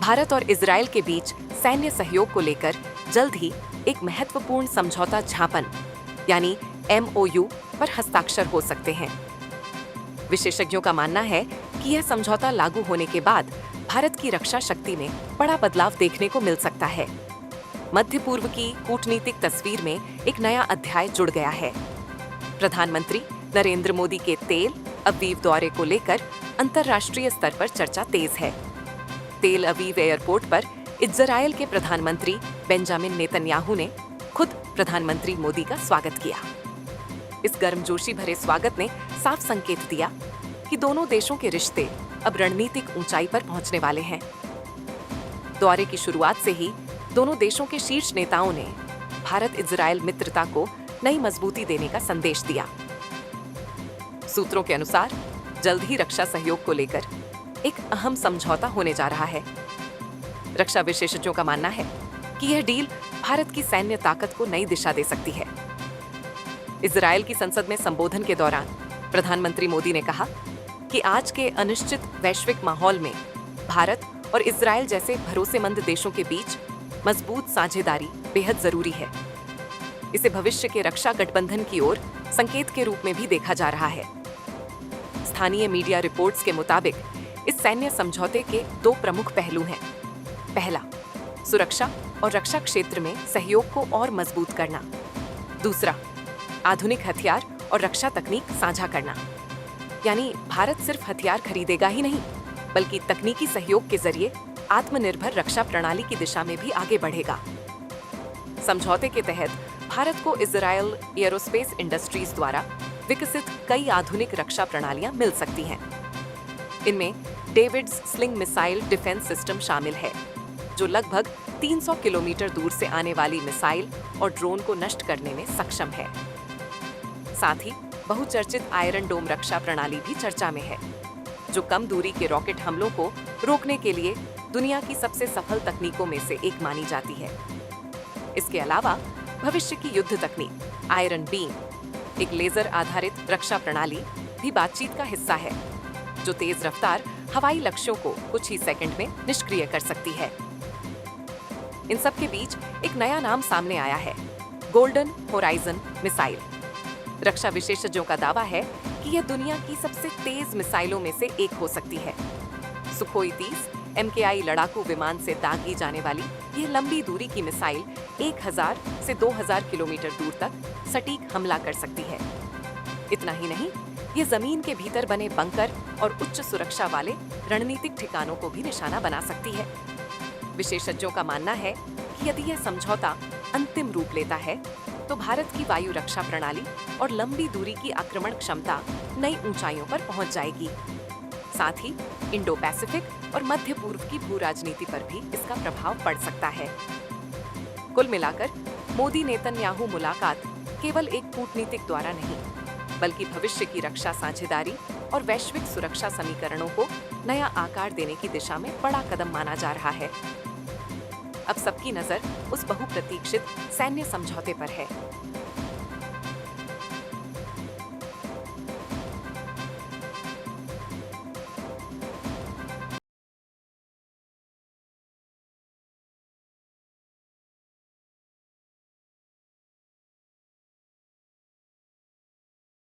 भारत और इजरायल के बीच सैन्य सहयोग को लेकर जल्द ही एक महत्वपूर्ण समझौता ज्ञापन यानी MOU पर हस्ताक्षर हो सकते हैं। विशेषज्ञों का मानना है कि यह समझौता लागू होने के बाद भारत की रक्षा शक्ति में बड़ा बदलाव देखने को मिल सकता है। मध्य पूर्व की कूटनीतिक तस्वीर में एक नया अध्याय जुड़ गया है। प्रधानमंत्री नरेंद्र मोदी के तेल अवीव दौरे को लेकर अंतर्राष्ट्रीय स्तर पर चर्चा तेज है। तेल अवीव एयरपोर्ट पर इजरायल के प्रधानमंत्री बेंजामिन नेतन्याहू ने खुद प्रधानमंत्री मोदी का स्वागत किया। इस गर्मजोशी भरे स्वागत ने साफ संकेत दिया कि दोनों देशों के रिश्ते अब रणनीतिक ऊंचाई पर पहुंचने वाले हैं। दौरे की शुरुआत से ही दोनों देशों के शीर्ष नेताओं ने भारत इजरायल मित्रता को नई मजबूती देने का संदेश दिया। सूत्रों के अनुसार जल्द ही रक्षा सहयोग को लेकर एक अहम समझौता होने जा रहा है। रक्षा विशेषज्ञों का मानना है कि यह डील भारत की सैन्य ताकत को नई दिशा दे सकती है। इजरायल की संसद में संबोधन के दौरान प्रधानमंत्री मोदी ने कहा कि आज के अनिश्चित वैश्विक माहौल में भारत और इजरायल जैसे भरोसेमंद देशों के बीच मजबूत साझेदारी बेहद जरूरी है। इसे भविष्य के रक्षा गठबंधन की ओर संकेत के रूप में भी देखा जा रहा है। स्थानीय मीडिया रिपोर्ट्स के मुताबिक इस सैन्य समझौते के दो प्रमुख पहलू हैं। पहला, सुरक्षा और रक्षा क्षेत्र में सहयोग को और मजबूत करना। दूसरा, आधुनिक हथियार और रक्षा तकनीक साझा करना। यानी भारत सिर्फ हथियार खरीदेगा ही नहीं, बल्कि तकनीकी सहयोग के जरिए आत्मनिर्भर रक्षा प्रणाली की दिशा में भी आगे बढ़ेगा। समझौते के तहत भारत को इजरायल एयरोस्पेस इंडस्ट्रीज द्वारा विकसित कई आधुनिक रक्षा प्रणालियां मिल सकती हैं। इनमें David's sling missile defence system शामिल है, जो लगभग 300 किलोमीटर दूर से आने वाली मिसाइल और ड्रोन को नष्ट करने में सक्षम है। साथ ही बहुचर्चित आयरन डोम रक्षा प्रणाली भी चर्चा में है, जो कम दूरी के रॉकेट हमलों को रोकने के लिए दुनिया की सबसे सफल तकनीकों में से एक मानी जाती है। इसके अलावा भविष्य की युद्ध तकनीक आयरन बीम, एक लेजर आधारित रक्षा प्रणाली, भी बातचीत का हिस्सा है, जो तेज रफ्तार हवाई लक्ष्यों को कुछ ही सेकंड में निष्क्रिय कर सकती है। इन सब के बीच एक नया नाम सामने आया है, गोल्डन होराइजन मिसाइल। रक्षा विशेषज्ञों का दावा है कि यह दुनिया की सबसे तेज मिसाइलों में से एक हो सकती है। सुखोई 30 MKI लड़ाकू विमान से दागी जाने वाली यह लंबी दूरी की मिसाइल 1000 से 2000 किलोमीटर दूर तक सटीक हमला कर सकती है। इतना ही नहीं, ये जमीन के भीतर बने बंकर और उच्च सुरक्षा वाले रणनीतिक ठिकानों को भी निशाना बना सकती है। विशेषज्ञों का मानना है कि यदि यह समझौता अंतिम रूप लेता है, तो भारत की वायु रक्षा प्रणाली और लंबी दूरी की आक्रमण क्षमता नई ऊंचाइयों पर पहुंच जाएगी। साथ ही इंडो पैसिफिक और मध्य पूर्व की भू राजनीति पर भी इसका प्रभाव पड़ सकता है। कुल मिलाकर मोदी नेतन्याहू मुलाकात केवल एक कूटनीतिक द्वारा नहीं, बल्कि भविष्य की रक्षा साझेदारी और वैश्विक सुरक्षा समीकरणों को नया आकार देने की दिशा में बड़ा कदम माना जा रहा है। अब सबकी नजर उस बहुप्रतीक्षित सैन्य समझौते पर है,